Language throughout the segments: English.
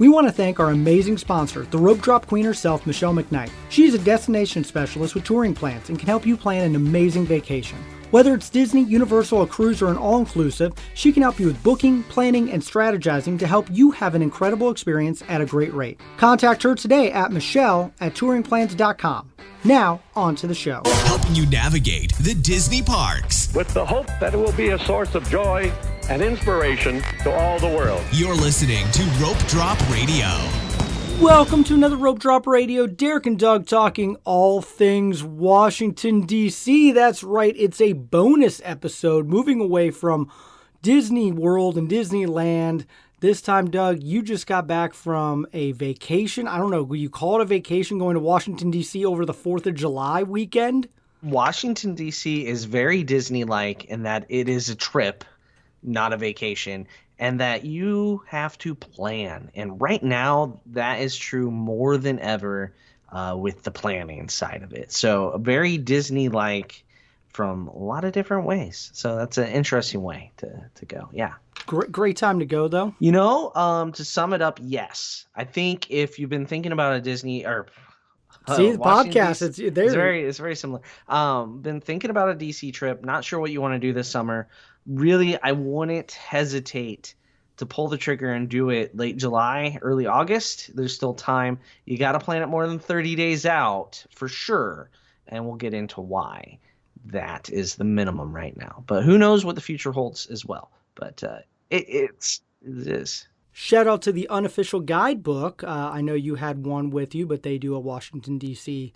We want to thank our amazing sponsor, the Rope Drop Queen herself, Michelle McKnight. She's a destination specialist with touring plans and can help you plan an amazing vacation. Whether it's Disney, Universal, a cruise, or an all-inclusive, she can help you with booking, planning, and strategizing to help you have an incredible experience at a great rate. Contact her today at michelle@touringplans.com. Now, on to the show. Helping you navigate the Disney parks. With the hope that it will be a source of joy and inspiration to all the world. You're listening to Rope Drop Radio. Welcome to another Rope Drop Radio. Derek and Doug talking all things Washington, D.C. That's right, it's a bonus episode moving away from Disney World and Disneyland. This time, Doug, you just got back from a vacation. I don't know, will you call it a vacation going to Washington, D.C. over the 4th of July weekend? Washington, D.C. is very Disney-like in that it is a trip, not a vacation, and that you have to plan. And right now, that is true more than ever with the planning side of it. So very Disney-like from a lot of different ways. So that's an interesting way to go. Yeah. Great time to go, though. You know, to sum it up, yes. I think if you've been thinking about a Disney or see the podcast, it's very similar. Been thinking about a DC trip, not sure what you want to do this summer. Really, I wouldn't hesitate to pull the trigger and do it late July, early August. There's still time. You got to plan it more than 30 days out for sure, and we'll get into why that is the minimum right now. But who knows what the future holds as well. But it is. Shout out to the unofficial guidebook. I know you had one with you, but they do a Washington, D.C.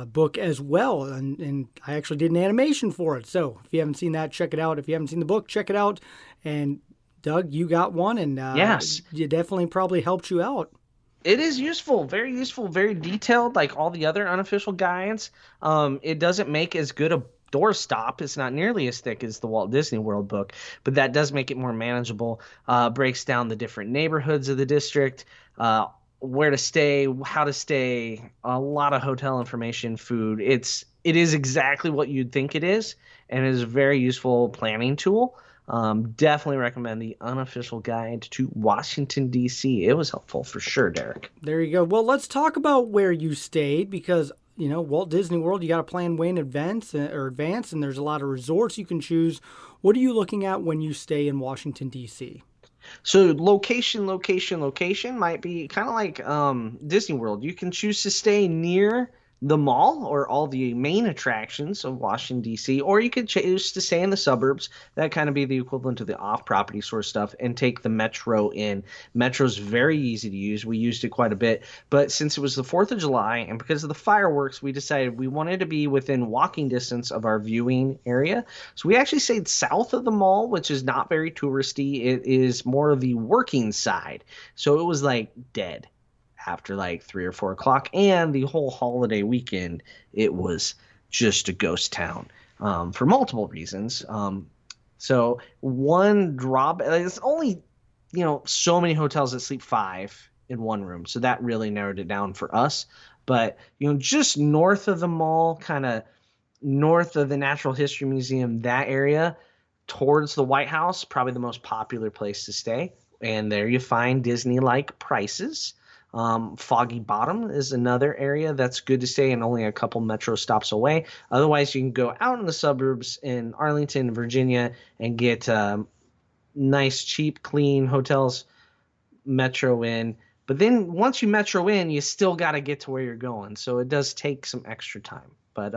Book as well. And I actually did an animation for it. So if you haven't seen that, check it out. If you haven't seen the book, check it out. And Doug, you got one, and yes, it definitely probably helped you out. It is useful, very detailed, like all the other unofficial guides. It doesn't make as good a doorstop. It's not nearly as thick as the Walt Disney World book, but that does make it more manageable. Breaks down the different neighborhoods of the district, where to stay, how to stay, a lot of hotel information, food. It is exactly what you'd think it is, and it is a very useful planning tool. Definitely recommend the unofficial guide to Washington, D.C. It was helpful for sure, Derek. There you go. Well, let's talk about where you stayed, because you know, Walt Disney World, you got to plan way in advance, and there's a lot of resorts you can choose. What are you looking at when you stay in Washington, D.C.? So location might be kind of like Disney World. You can choose to stay near the mall or all the main attractions of Washington, D.C., or you could choose to stay in the suburbs. That kind of be the equivalent to the off-property sort of stuff, and take the Metro in. Metro's very easy to use. We used it quite a bit, but since it was the 4th of July and because of the fireworks, we decided we wanted to be within walking distance of our viewing area. So we actually stayed south of the mall, which is not very touristy. It is more of the working side. So it was like dead after like 3 or 4 o'clock, and the whole holiday weekend, it was just a ghost town for multiple reasons. So one drop, it's only, so many hotels that sleep 5 in one room. So that really narrowed it down for us. But, just north of the mall, kind of north of the Natural History Museum, that area towards the White House, probably the most popular place to stay. And there you find Disney-like prices. Foggy Bottom is another area that's good to stay and only a couple metro stops away. Otherwise, you can go out in the suburbs in Arlington, Virginia, and get nice, cheap, clean hotels metro in. But then once you metro in, you still got to get to where you're going. So it does take some extra time. But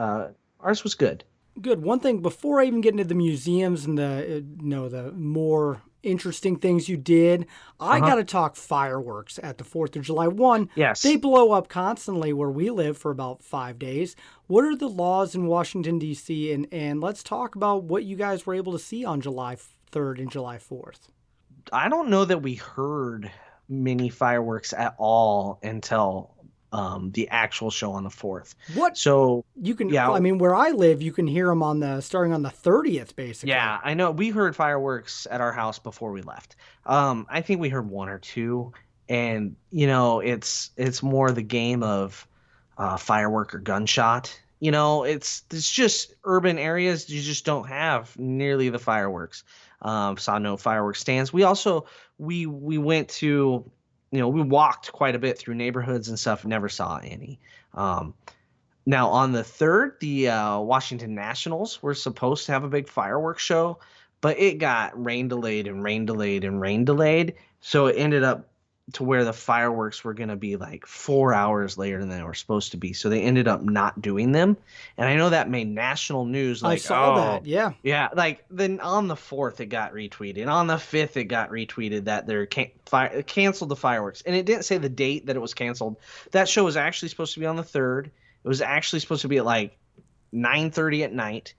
ours was good. Good. One thing before I even get into the museums and the more interesting things you did, I got to talk fireworks at the 4th of July. One, yes, they blow up constantly where we live for about 5 days. What are the laws in Washington, D.C.? And let's talk about what you guys were able to see on July 3rd and July 4th. I don't know that we heard many fireworks at all until the actual show on the 4th. What? So you can, I mean, where I live, you can hear them starting on the 30th, basically. Yeah, I know. We heard fireworks at our house before we left. I think we heard 1 or 2, and it's more the game of firework or gunshot. It's just urban areas. You just don't have nearly the fireworks. Saw no fireworks stands. We also we went to we walked quite a bit through neighborhoods and stuff, never saw any. Now on the 3rd, the Washington Nationals were supposed to have a big fireworks show, but it got rain delayed and rain delayed and rain delayed. So it ended up to where the fireworks were going to be like 4 hours later than they were supposed to be. So they ended up not doing them. And I know that made national news. Like, I saw that. Yeah. Yeah. Like then on the 4th, it got retweeted. On the 5th, it got retweeted that they're canceled the fireworks. And it didn't say the date that it was canceled. That show was actually supposed to be on the 3rd. It was actually supposed to be at like 9:30 at night.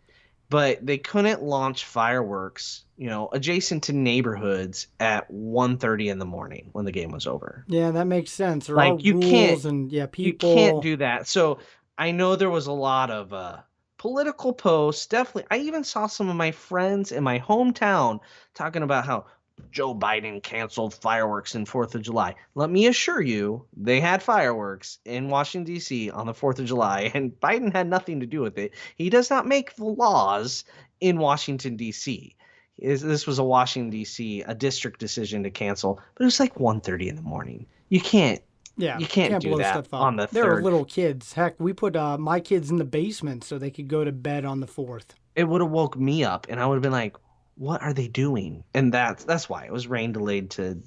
But they couldn't launch fireworks, adjacent to neighborhoods at 1:30 in the morning when the game was over. Yeah, that makes sense. There like are you rules can't, and people. You can't do that. So I know there was a lot of political posts. Definitely, I even saw some of my friends in my hometown talking about how Joe Biden canceled fireworks in 4th of July. Let me assure you, they had fireworks in Washington, D.C. on the 4th of July, and Biden had nothing to do with it. He does not make the laws in Washington, D.C. This was a Washington, D.C., a district decision to cancel, but it was like 1:30 in the morning. You can't do blow that stuff up on the 3rd. They were little kids. Heck, we put my kids in the basement so they could go to bed on the 4th. It would have woke me up, and I would have been like, what are they doing? And that's why it was rain delayed to.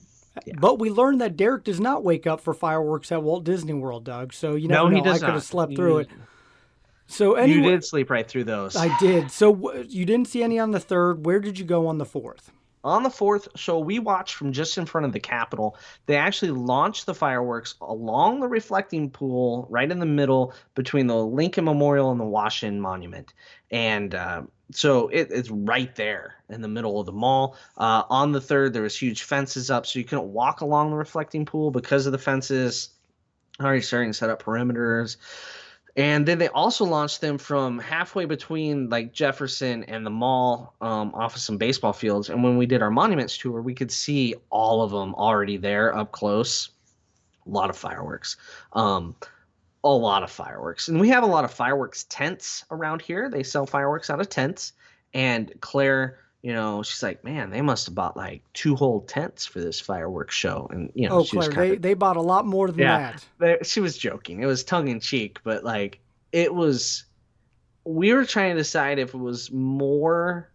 Yeah. But we learned that Derek does not wake up for fireworks at Walt Disney World, Doug. So you never know. I could have slept through it. So anyway, you did sleep right through those. I did. So you didn't see any on the 3rd. Where did you go on the 4th? On the 4th, so we watched from just in front of the Capitol. They actually launched the fireworks along the reflecting pool right in the middle between the Lincoln Memorial and the Washington Monument. And so it's right there in the middle of the mall. On the 3rd, there was huge fences up, so you couldn't walk along the reflecting pool because of the fences. Already starting to set up perimeters. And then they also launched them from halfway between like Jefferson and the mall off of some baseball fields. And when we did our monuments tour, we could see all of them already there up close. A lot of fireworks. A lot of fireworks. And we have a lot of fireworks tents around here. They sell fireworks out of tents. And Claire, she's like, man, they must have bought like 2 whole tents for this fireworks show. And, she Claire, they bought a lot more than that. She was joking. It was tongue in cheek, but like we were trying to decide if it was more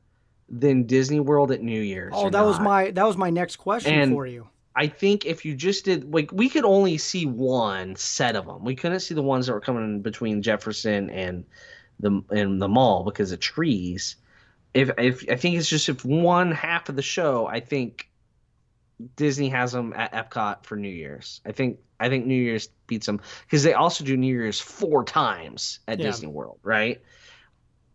than Disney World at New Year's. Oh, that was my next question for you. I think if you just did like we could only see one set of them. We couldn't see the ones that were coming in between Jefferson and the mall because of trees. If I think it's just if one half of the show, I think Disney has them at Epcot for New Year's. I think New Year's beats them because they also do New Year's 4 times at Disney World, right?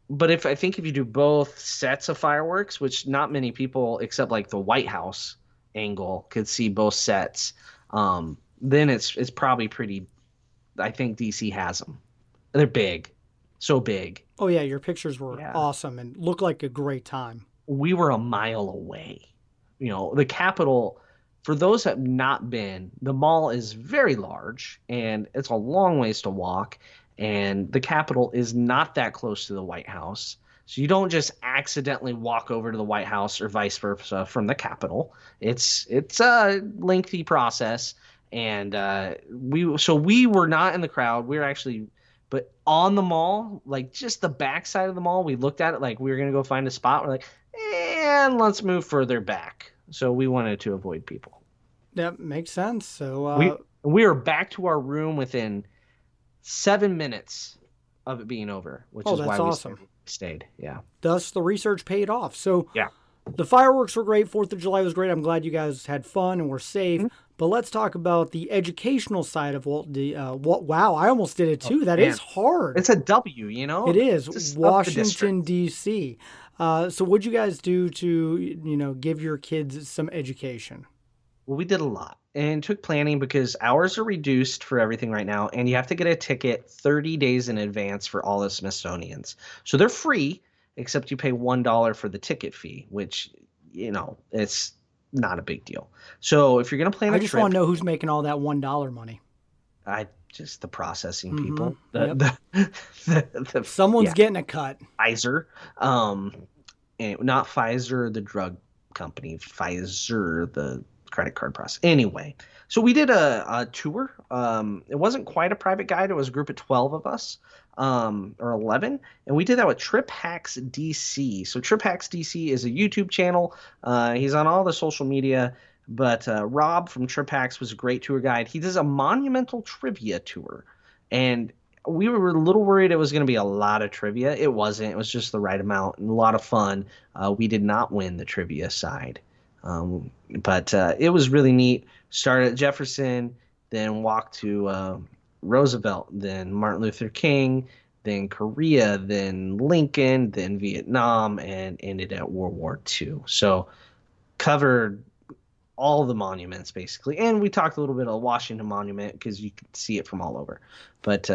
But if you do both sets of fireworks, which not many people except like the White House angle could see both sets, then it's probably pretty. I think DC has them. They're big, so big. Oh yeah, your pictures were awesome and looked like a great time. We were a mile away. The Capitol, for those that have not been, the mall is very large and it's a long ways to walk. And the Capitol is not that close to the White House. So you don't just accidentally walk over to the White House or vice versa from the Capitol. It's a lengthy process. And we were not in the crowd. We were actually, but on the mall, like just the back side of the mall, we looked at it like we were going to go find a spot. We're like, and let's move further back. So we wanted to avoid people. That makes sense. So we were back to our room within 7 minutes of it being over, which is why we stayed. Yeah. Thus, the research paid off. So yeah, the fireworks were great. 4th of July was great. I'm glad you guys had fun and were safe. Mm-hmm. But let's talk about the educational side of wow, I almost did it too. That is hard. It's a W, It is. Washington, D.C. So what'd you guys do to, give your kids some education? Well, we did a lot and took planning because hours are reduced for everything right now. And you have to get a ticket 30 days in advance for all the Smithsonian's. So they're free, except you pay $1 for the ticket fee, which, it's not a big deal. So if you're going to plan a trip. I just want to know who's making all that $1 money. Just the processing people. Someone's getting a cut. Pfizer. And not Pfizer, the drug company. Pfizer, the credit card process. Anyway, so we did a tour. It wasn't quite a private guide. It was a group of 12 of us, or 11. And we did that with Trip Hacks DC. So Trip Hacks DC is a YouTube channel. He's on all the social media. But Rob from Trip Hacks was a great tour guide. He does a monumental trivia tour. And we were a little worried it was going to be a lot of trivia. It wasn't. It was just the right amount and a lot of fun. We did not win the trivia side. But it was really neat. Started at Jefferson, then walked to Roosevelt, then Martin Luther King, then Korea, then Lincoln, then Vietnam, and ended at World War II. So covered all the monuments basically, and we talked a little bit of Washington Monument because you could see it from all over. But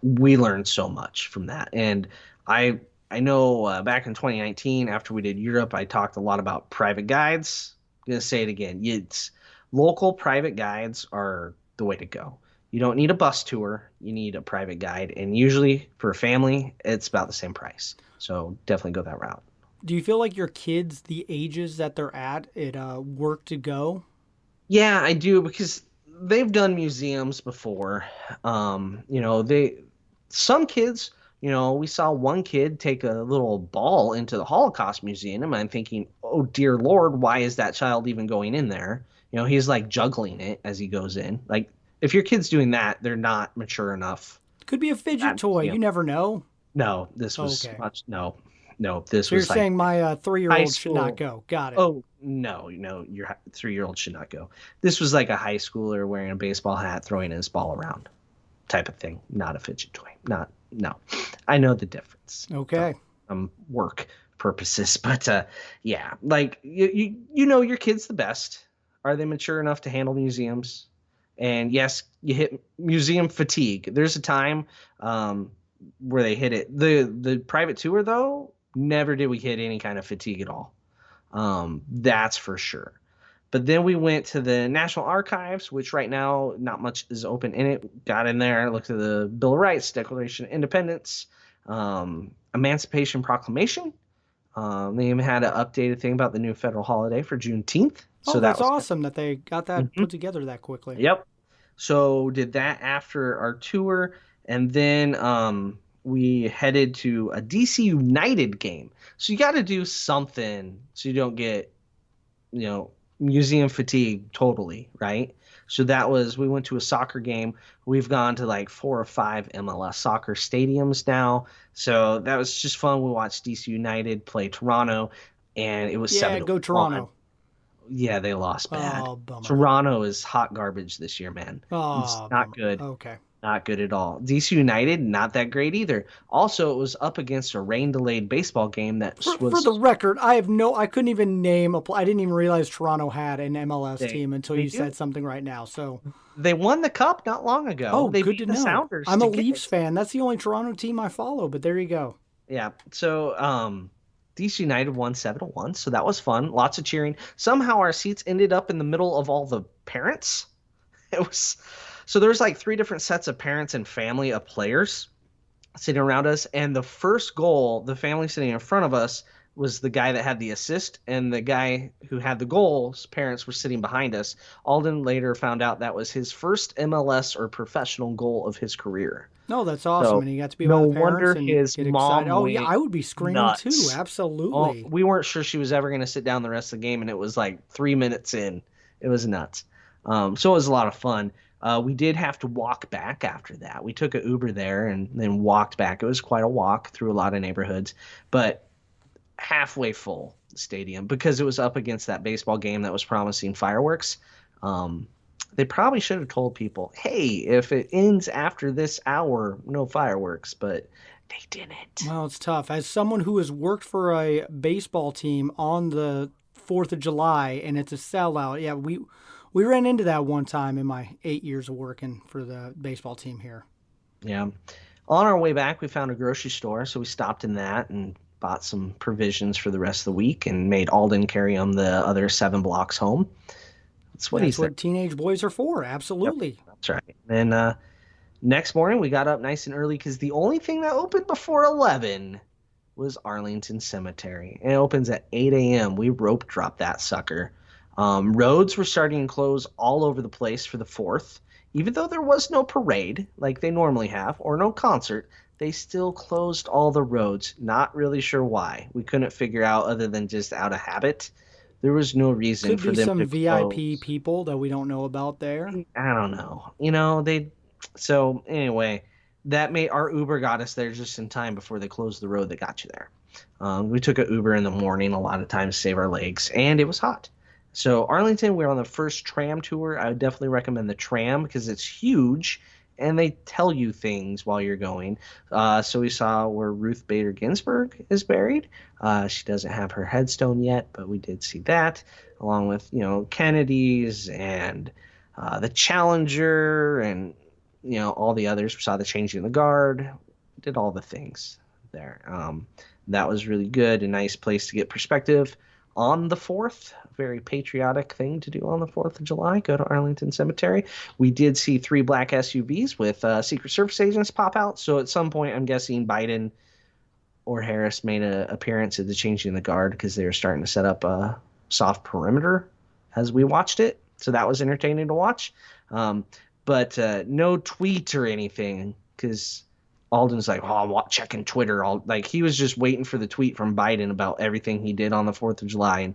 we learned so much from that, and I know back in 2019 after we did Europe, I talked a lot about private guides. I'm gonna say it again. It's local private guides are the way to go. You don't need a bus tour. You need a private guide, and usually for a family, it's about the same price. So definitely go that route. Do you feel like your kids, the ages that they're at, it work to go? Yeah, I do, because they've done museums before. Some kids, we saw one kid take a little ball into the Holocaust Museum, and I'm thinking, oh dear Lord, why is that child even going in there? He's like juggling it as he goes in. Like, if your kid's doing that, they're not mature enough. Could be a fidget toy. You never know. No, this was okay. No, this so was you're saying my 3-year-old should not go. Got it. Oh, no, your 3-year-old should not go. This was like a high schooler wearing a baseball hat, throwing his ball around type of thing, not a fidget toy. No. I know the difference. Okay. Work purposes, but yeah, like you know your kid's the best. Are they mature enough to handle museums? And yes, you hit museum fatigue. There's a time where they hit it. The private tour, though, never did we hit any kind of fatigue at all. That's for sure. But then we went to the National Archives, which right now not much is open in it. Got in there, looked at the Bill of Rights, Declaration of Independence, Emancipation Proclamation. They even had an updated thing about the new federal holiday for Juneteenth. So that's awesome that they got that put together that quickly. Yep. So did that after our tour, and then we headed to a DC United game. So you got to do something so you don't get, museum fatigue totally, right? So we went to a soccer game. We've gone to like 4 or 5 MLS soccer stadiums now. So that was just fun. We watched DC United play Toronto, and it was 7-1. Yeah, go Toronto. Yeah, they lost bad. Oh, bummer. Toronto is hot garbage this year, man. Oh, it's not bummer. good. Okay. Not good at all. DC United, not that great either. Also, it was up against a rain-delayed baseball game that For the record, I couldn't even name I didn't even realize Toronto had an MLS team until you said something right now. So they won the cup not long ago. Oh, they good beat to know. Sounders. I'm a Leafs fan. That's the only Toronto team I follow, but there you go. Yeah. So, DC United won 7-1, so that was fun. Lots of cheering. Somehow our seats ended up in the middle of all the parents. So there was like 3 different sets of parents and family of players sitting around us, and the first goal, the family sitting in front of us, was the guy that had the assist, and the guy who had the goal's parents were sitting behind us. Alden later found out that was his first MLS or professional goal of his career. No, that's awesome, So, and he got to be no with the parents wonder and his get mom excited. Oh yeah, went I would be screaming nuts. too. Absolutely. We weren't sure she was ever going to sit down the rest of the game, and it was like 3 minutes in. It was nuts. So it was a lot of fun. We did have to walk back after that. We took an Uber there and then walked back. It was quite a walk through a lot of neighborhoods, but halfway full stadium because it was up against that baseball game that was promising fireworks. They probably should have told people, hey, if it ends after this hour, no fireworks, but they didn't. Well, it's tough. As someone who has worked for a baseball team on the 4th of July and it's a sellout, yeah, we ran into that one time in my 8 years of working for the baseball team here. Yeah. On our way back, we found a grocery store, so we stopped in that and bought some provisions for the rest of the week and made Alden carry him the other 7 blocks home. That's what teenage boys are for. Absolutely. Yep, that's right. And next morning, we got up nice and early because the only thing that opened before 11 was Arlington Cemetery. And it opens at 8 a.m. We rope dropped that sucker. Roads were starting to close all over the place for the 4th. Even though there was no parade like they normally have or no concert, they still closed all the roads. Not really sure why. We couldn't figure out other than just out of habit. There was no reason Could for be them some to VIP close. people that we don't know about there. I don't know. They. So anyway, that made our Uber got us there just in time before they closed the road that got you there. We took an Uber in the morning a lot of times to save our legs, and it was hot. So Arlington, we're on the first tram tour. I would definitely recommend the tram because it's huge and they tell you things while you're going. So we saw where Ruth Bader Ginsburg is buried. She doesn't have her headstone yet, but we did see that, along with Kennedy's and the Challenger and all the others. We saw the changing of the guard. Did all the things there. That was really good. A nice place to get perspective on the 4th. Very patriotic thing to do on the 4th of July. Go to Arlington Cemetery. We did see 3 black SUVs with Secret Service agents pop out. So at some point, I'm guessing Biden or Harris made an appearance at the changing of the guard because they were starting to set up a soft perimeter as we watched it. So that was entertaining to watch. But no tweet or anything because Alden's like, I'm checking Twitter. He was just waiting for the tweet from Biden about everything he did on the 4th of July. And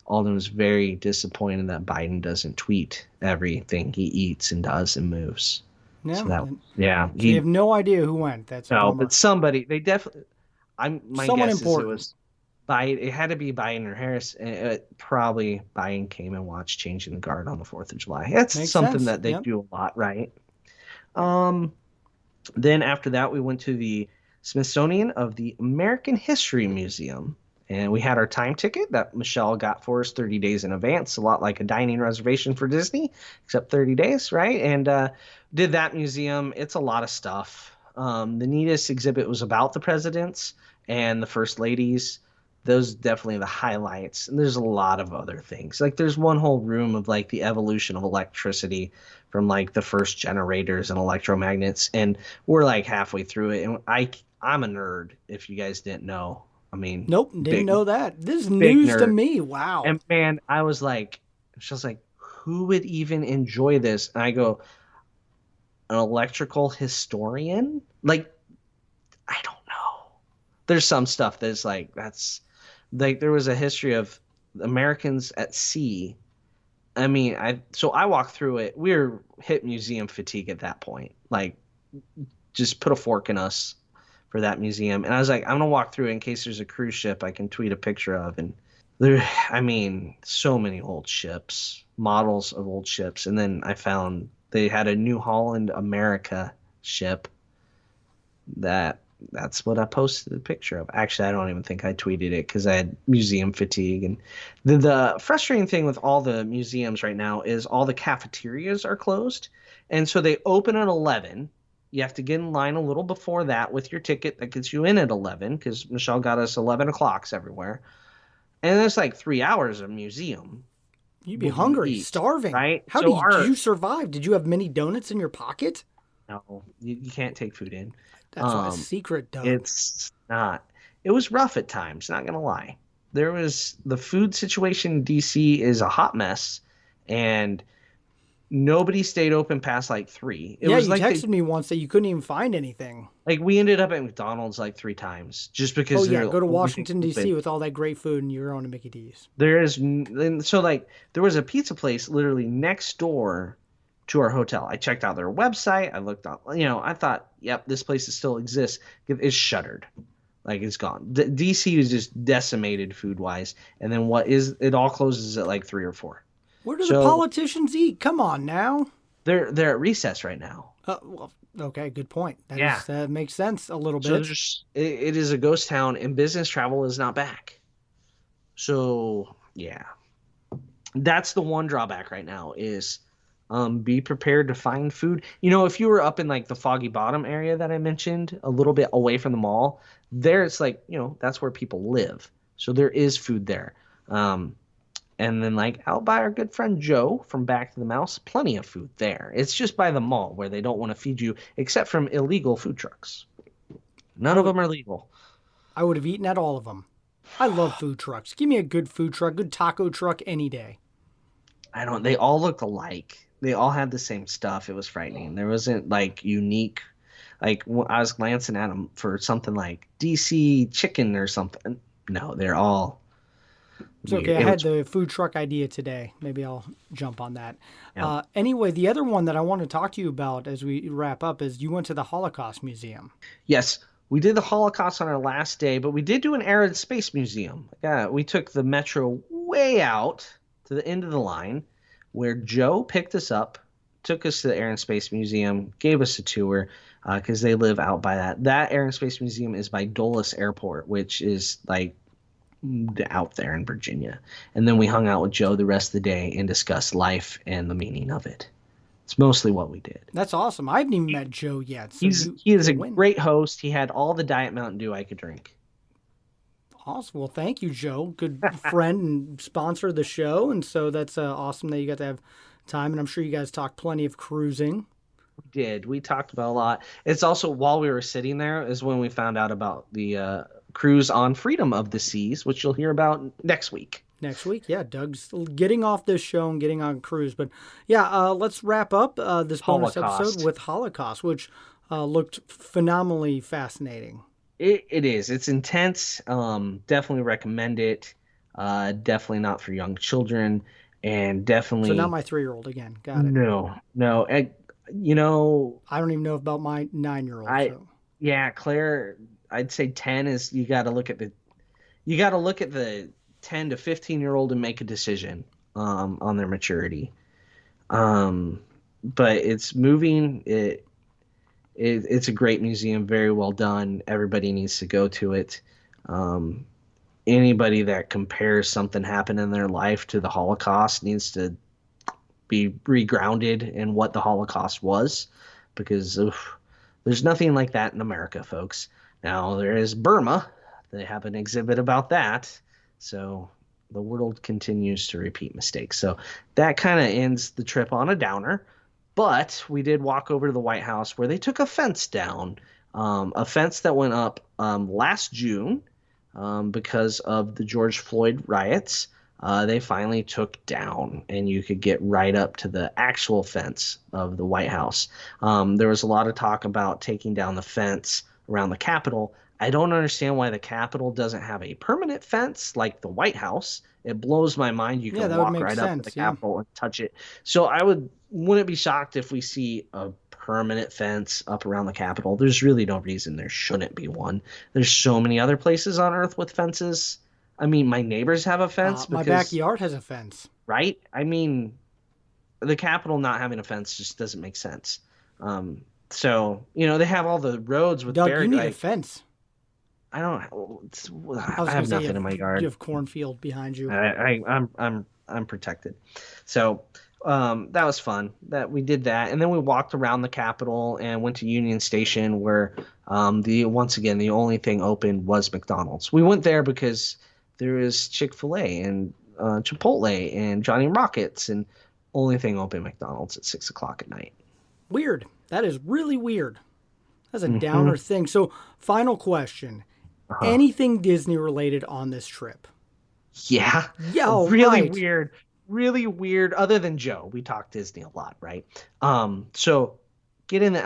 Alden was very disappointed that Biden doesn't tweet everything he eats and does and moves. Yeah. So you have no idea who went. That's a no, bummer. but somebody, they definitely, my Someone guess important. is it was Biden. It had to be Biden or Harris. Probably Biden came and watched changing the guard on the 4th of July. That's Makes something sense. that they Yep. do a lot, right? Then after that, we went to the Smithsonian of the American History Museum. And we had our time ticket that Michelle got for us 30 days in advance, a lot like a dining reservation for Disney, except 30 days, right? And did that museum. It's a lot of stuff. The neatest exhibit was about the presidents and the first ladies. Those definitely the highlights. And there's a lot of other things. Like there's one whole room of like the evolution of electricity from like the first generators and electromagnets. And we're like halfway through it. And I'm a nerd, if you guys didn't know. I mean, Nope, didn't know that. This is big news to nerd. me. Wow. And man, I was like, she was like, who would even enjoy this? And I go, an electrical historian? Like, I don't know. There's some stuff that's like there was a history of Americans at sea. I mean, I walked through it. We were hit museum fatigue at that point. Like, just put a fork in us for that museum. And I was like, I'm gonna walk through it in case there's a cruise ship I can tweet a picture of. And there, I mean, so many old ships, models of old ships. And then I found they had a New Holland America ship. That's what I posted a picture of. Actually, I don't even think I tweeted it because I had museum fatigue. And the frustrating thing with all the museums right now is all the cafeterias are closed. And so they open at 11. You have to get in line a little before that with your ticket that gets you in at 11 because Michelle got us 11 o'clocks everywhere. And it's like 3 hours of museum. You'd be What do you hungry, eat, starving. right? How So did you survive? Did you have mini donuts in your pocket? No, you can't take food in. That's a secret, Doug. It's not. It was rough at times, not going to lie. There was the food situation in DC is a hot mess, and nobody stayed open past like 3. It was you like texted me once that you couldn't even find anything. like we ended up at McDonald's like 3 times just because. Oh yeah, go to everything Washington open. D.C. with all that great food, and you're on to Mickey D's. There is and so like there was a pizza place literally next door to our hotel. I checked out their website. I looked up, I thought, yep, this place still exists. It's shuttered. Like it's gone. DC is just decimated food wise. And then it all closes at like 3 or 4. Where do the politicians eat? Come on now. They're at recess right now. Well, okay, good point. Yeah. That makes sense a little So bit. it is a ghost town and business travel is not back. So yeah, that's the one drawback right now is be prepared to find food. If you were up in like the Foggy Bottom area that I mentioned, a little bit away from the mall, there it's like, that's where people live. So there is food there. And then like out by our good friend Joe from Back to the Mouse, plenty of food there. It's just by the mall where they don't want to feed you except from illegal food trucks. None of them are legal. I would have eaten at all of them. I love food trucks. Give me a good food truck, good taco truck any day. I don't. They all looked alike. They all had the same stuff. It was frightening. There wasn't like unique. Like I was glancing at them for something like DC chicken or something. No, they're all. It's Weird. okay. I It had was- the food truck idea today. Maybe I'll jump on that. Yeah. Anyway, the other one that I want to talk to you about as we wrap up is you went to the Holocaust Museum. Yes, we did the Holocaust on our last day, but we did do an Air and Space Museum. Yeah, we took the metro way out to the end of the line, where Joe picked us up, took us to the Air and Space Museum, gave us a tour because they live out by that. That Air and Space Museum is by Dulles Airport, which is like out there in Virginia. And then we hung out with Joe the rest of the day and discussed life and the meaning of it. It's mostly what we did. That's awesome. I haven't even met Joe yet. So He is a win. great host. He had all the Diet Mountain Dew I could drink. Awesome. Well, thank you, Joe. Good friend and sponsor of the show. And so that's awesome that you got to have time. And I'm sure you guys talked plenty of cruising. Did. We talked about a lot. It's also while we were sitting there is when we found out about the cruise on Freedom of the Seas, which you'll hear about next week. Next week, yeah, Doug's getting off this show and getting on cruise. But yeah, let's wrap up this bonus Holocaust. episode with Holocaust, which looked phenomenally fascinating. It is. It's intense. Definitely recommend it. Definitely not for young children, and definitely So not my 3-year-old again. Got it. no. You know, I don't even know about my 9-year-old. So. yeah, Claire. I'd say 10 is you got to look at the 10 to 15-year-old and make a decision on their maturity. But it's moving. It's a great museum, very well done. Everybody needs to go to it. Anybody that compares something happened in their life to the Holocaust needs to be regrounded in what the Holocaust was, because there's nothing like that in America, folks. Now there is Burma. They have an exhibit about that. So the world continues to repeat mistakes. So that kind of ends the trip on a downer. But we did walk over to the White House where they took a fence down, a fence that went up last June because of the George Floyd riots. They finally took down, and you could get right up to the actual fence of the White House. There was a lot of talk about taking down the fence around the Capitol. I don't understand why the Capitol doesn't have a permanent fence like the White House. It blows my mind. You Yeah, can that would walk make right up to sense, the yeah. Capitol and touch it. So wouldn't be shocked if we see a permanent fence up around the Capitol. There's really no reason there shouldn't be one. There's so many other places on Earth with fences. I mean, my neighbors have a fence. My because, backyard has a fence. right? I mean, the Capitol not having a fence just doesn't make sense. So, they have all the roads with Doug, buried. you need a Like, fence. I don't. I was I gonna have say nothing in my yard. You have cornfield behind you. I'm protected. So that was fun that we did that, and then we walked around the Capitol and went to Union Station, where once again the only thing open was McDonald's. We went there because there is Chick-fil-A and Chipotle and Johnny Rockets, and only thing open McDonald's at 6:00 at night. Weird. That is really weird. That's a downer thing. So, final question. Anything Disney related on this trip? Yeah. Yeah, oh, really right. weird. Really weird. Other than Joe, we talk Disney a lot, right? So get in the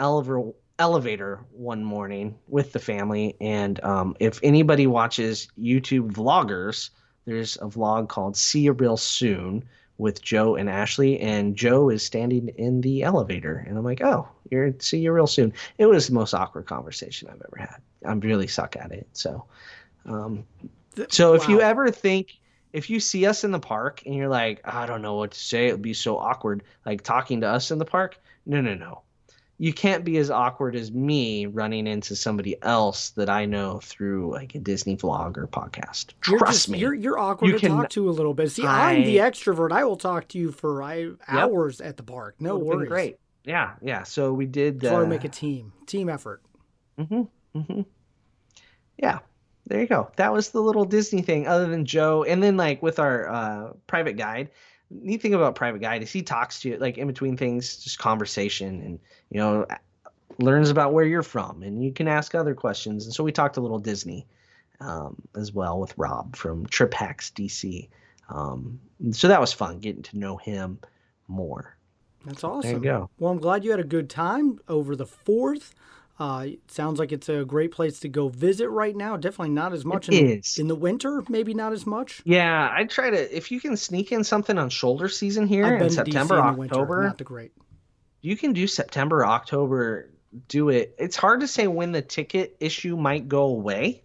elevator one morning with the family, and if anybody watches YouTube vloggers, there's a vlog called See You Real Soon with Joe and Ashley, and Joe is standing in the elevator, and I'm like, oh, see you real soon. It was the most awkward conversation I've ever had. I'm really suck at it. So if you Wow. ever think, if you see us in the park and you're like, I don't know what to say, it would be so awkward, like talking to us in the park. No. You can't be as awkward as me running into somebody else that I know through like a Disney vlog or podcast. Trust me. You're awkward You to can- talk to a little bit. See, I'm the I- extrovert. I will talk to you for hours at the park. No Would've been worries. Great. Yeah. So we did. That's why we make a team effort. Yeah, there you go. That was the little Disney thing, other than Joe. And then like with our private guide, neat thing about private guide is he talks to you like in between things, just conversation, and learns about where you're from, and you can ask other questions. And so we talked a little Disney as well with Rob from Trip Hacks DC. So that was fun getting to know him more. That's awesome. There you go. Well, I'm glad you had a good time over the 4th. It sounds like it's a great place to go visit right now. Definitely not as much in the winter, maybe not as much. Yeah, I try to, if you can sneak in something on shoulder season here I've been in to September, DC in the October, winter, not the great. you can do September, October, do it. It's hard to say when the ticket issue might go away,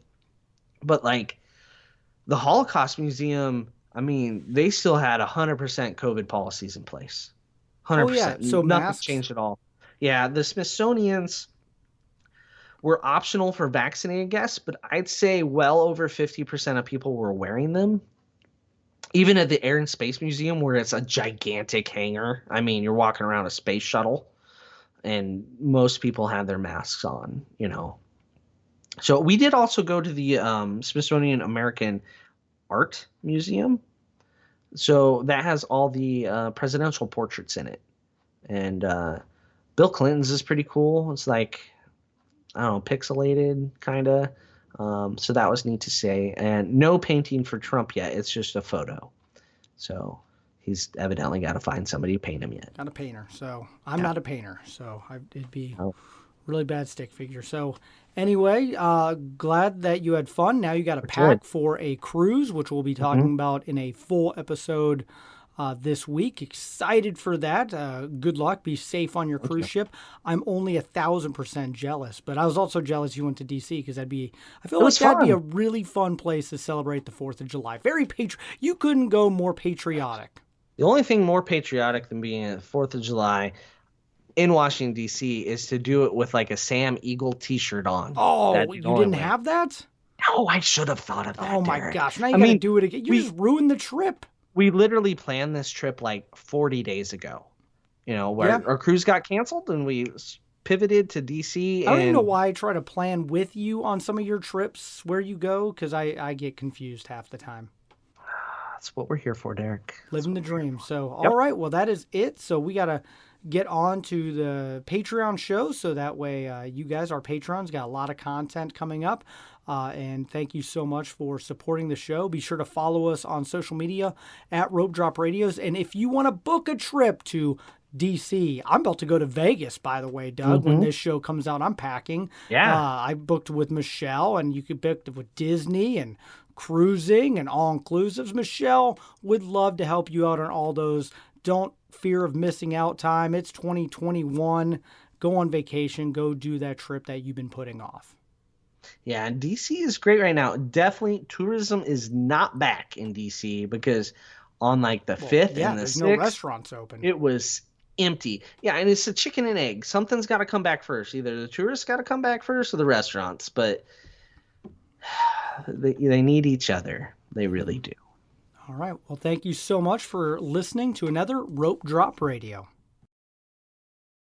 but like the Holocaust Museum, I mean, they still had 100% COVID policies in place. 100%. Oh, yeah. So nothing masks? changed at all. Yeah, the Smithsonian's were optional for vaccinated guests, but I'd say well over 50% of people were wearing them. Even at the Air and Space Museum, where it's a gigantic hangar, I mean, you're walking around a space shuttle, and most people had their masks on, you know. So we did also go to the Smithsonian American Art Museum. So that has all the presidential portraits in it. And Bill Clinton's is pretty cool. It's like, I don't know, pixelated kind of. So that was neat to say. And no painting for Trump yet. It's just a photo. So he's evidently got to find somebody to paint him yet. Not a painter. So I'm not a painter. So it'd be really bad stick figure. So anyway, glad that you had fun. Now you got to pack for a cruise, which we'll be talking about in a full episode this week. Excited for that. Good luck. Be safe on your cruise ship. I'm only 1,000% jealous, but I was also jealous you went to DC because I feel like that'd be a really fun place to celebrate the 4th of July. Very you couldn't go more patriotic. The only thing more patriotic than being at the 4th of July in Washington, D.C. is to do it with like a Sam Eagle t-shirt on. Oh, you didn't have that? No, I should have thought of that. Oh my gosh. Now you got to do it again. You just ruined the trip. We literally planned this trip like 40 days ago, you know, where our cruise got canceled and we pivoted to DC. I don't even know why I try to plan with you on some of your trips where you go, because I get confused half the time. That's what we're here for, Derek. Living the dream. So, all right, well, that is it. So we got to get on to the Patreon show so that way you guys, our patrons, got a lot of content coming up. And thank you so much for supporting the show. Be sure to follow us on social media at Rope Drop Radios. And if you want to book a trip to DC, I'm about to go to Vegas, by the way, Doug. When this show comes out, I'm packing. Yeah. I booked with Michelle, and you could book with Disney and cruising and all-inclusives. Michelle would love to help you out on all those. Don't fear of missing out time. It's 2021. Go on vacation. Go do that trip that you've been putting off. Yeah, and DC is great right now. Definitely, tourism is not back in DC because on like the 5th and the 6th, no restaurants open. It was empty. Yeah, and it's a chicken and egg. Something's got to come back first. Either the tourists got to come back first or the restaurants. But they need each other. They really do. All right. Well, thank you so much for listening to another Rope Drop Radio.